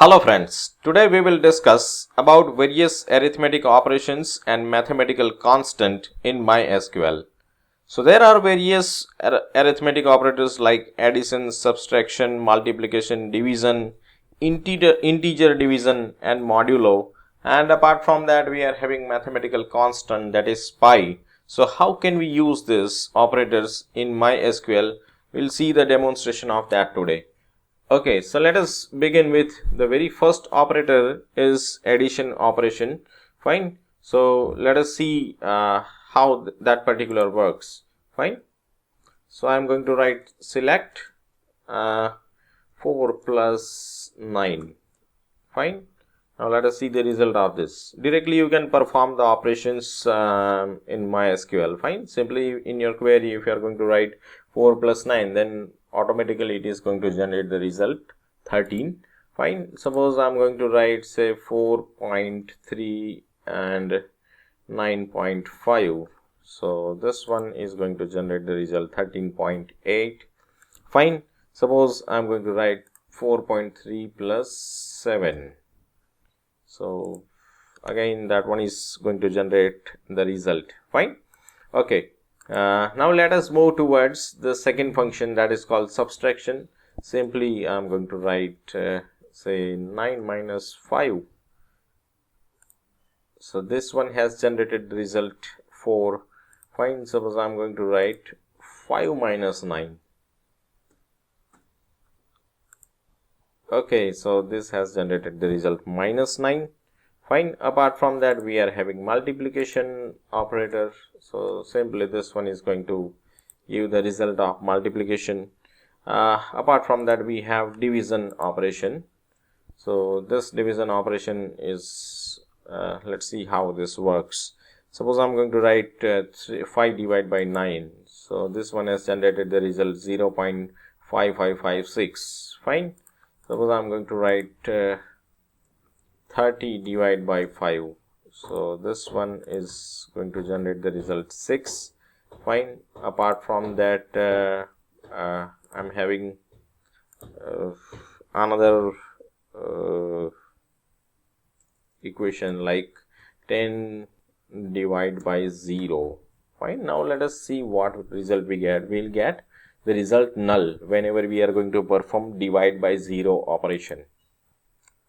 Hello friends, today we will discuss about various arithmetic operations and mathematical constant in MySQL. So there are various arithmetic operators like addition, subtraction, multiplication, division, integer division and modulo, and apart from that we are having mathematical constant, that is pi. So how can we use these operators in MySQL? We'll see the demonstration of that today. Okay, so let us begin with the very first operator is addition operation. Fine. So let us see how that particular works. Fine. So I am going to write select 4 plus 9. Fine. Now let us see the result of this. Directly you can perform the operations in MySQL. Fine. Simply in your query, if you are going to write 4 plus 9, then automatically it is going to generate the result 13. Fine. Suppose I am going to write say 4.3 and 9.5. So this one is going to generate the result 13.8. Fine. Suppose I am going to write 4.3 plus 7. So again that one is going to generate the result. Fine. Okay. Now let us move towards the second function, that is called subtraction. Simply I am going to write say 9 minus 5. So this one has generated the result 4. Fine. Suppose I am going to write 5 minus 9. Okay, so this has generated the result minus 9. Fine. Apart from that we are having multiplication operator. So simply this one is going to give the result of multiplication. Apart from that we have division operation. So this division operation is let's see how this works. Suppose I'm going to write 5 divided by 9. So this one has generated the result 0.5556. Fine. Suppose I'm going to write 30 divided by 5. So this one is going to generate the result 6. Fine. Apart from that I'm having another equation like 10 divided by 0. Fine. Now let us see what result we get. We'll get the result null whenever we are going to perform divide by 0 operation.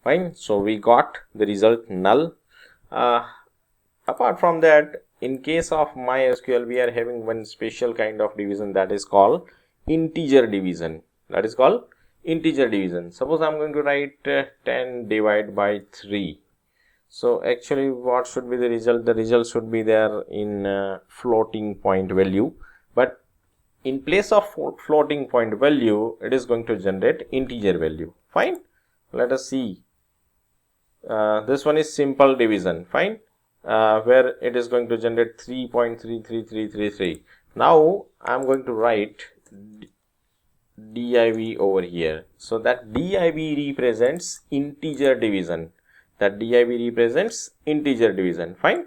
Fine. So we got the result null. Apart from that, in case of MySQL, we are having one special kind of division, that is called integer division. Suppose I'm going to write 10 divided by 3. So actually what should be the result? The result should be there in floating point value, but in place of floating point value, it is going to generate integer value. Fine. Let us see. This one is simple division. Fine. Where it is going to generate 3.33333. Now I am going to write div over here. So that div represents integer division. Fine.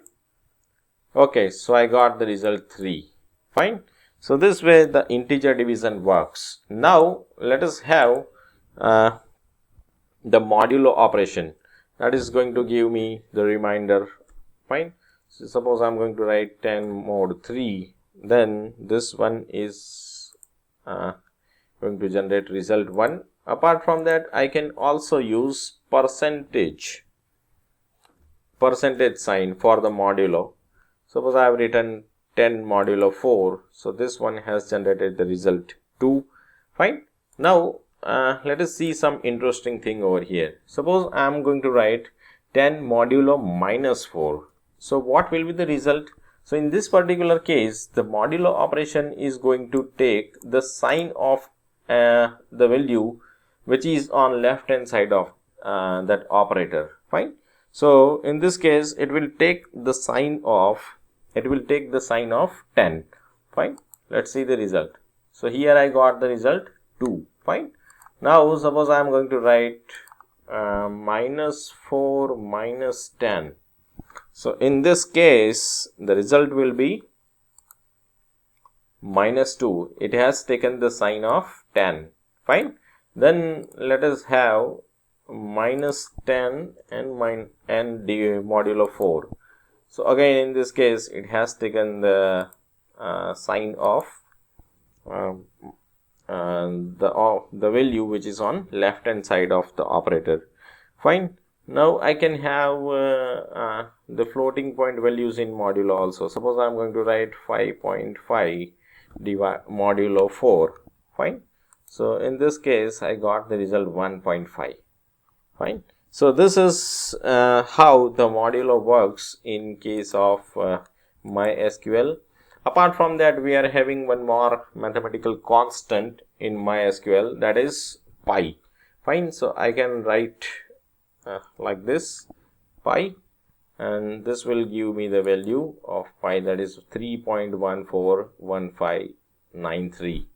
Okay, so I got the result 3. Fine. So this way the integer division works. Now let us have the modulo operation. That is going to give me the remainder. Fine. So suppose I am going to write 10 mod 3, then this one is going to generate result 1. Apart from that, I can also use percentage sign for the modulo. Suppose I have written 10 modulo 4. So this one has generated the result 2. Fine. Now let us see some interesting thing over here. Suppose I am going to write 10 modulo minus 4. So what will be the result? So in this particular case, the modulo operation is going to take the sign of the value which is on left hand side of that operator. Fine. So in this case, it will take the sign of 10. Fine. Let's see the result. So here I got the result 2. Fine. Now suppose I am going to write minus 4 minus 10. So in this case the result will be minus 2. It has taken the sign of 10. Fine. Then let us have minus 10 and the modulo 4. So again, in this case, it has taken the sign of the value which is on left hand side of the operator. Fine. Now I can have the floating point values in modulo also. Suppose I am going to write 5.5 modulo 4. Fine. So in this case, I got the result 1.5. Fine. So this is how the modulo works in case of MySQL. Apart from that, we are having one more mathematical constant in MySQL, that is pi. Fine. So I can write like this, pi, and this will give me the value of pi, that is 3.141593.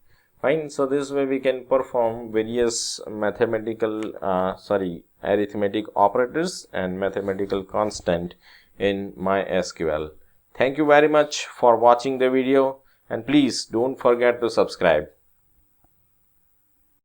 Fine. So this way we can perform various mathematical arithmetic operators and mathematical constant in MySQL. Thank you very much for watching the video, and please don't forget to subscribe.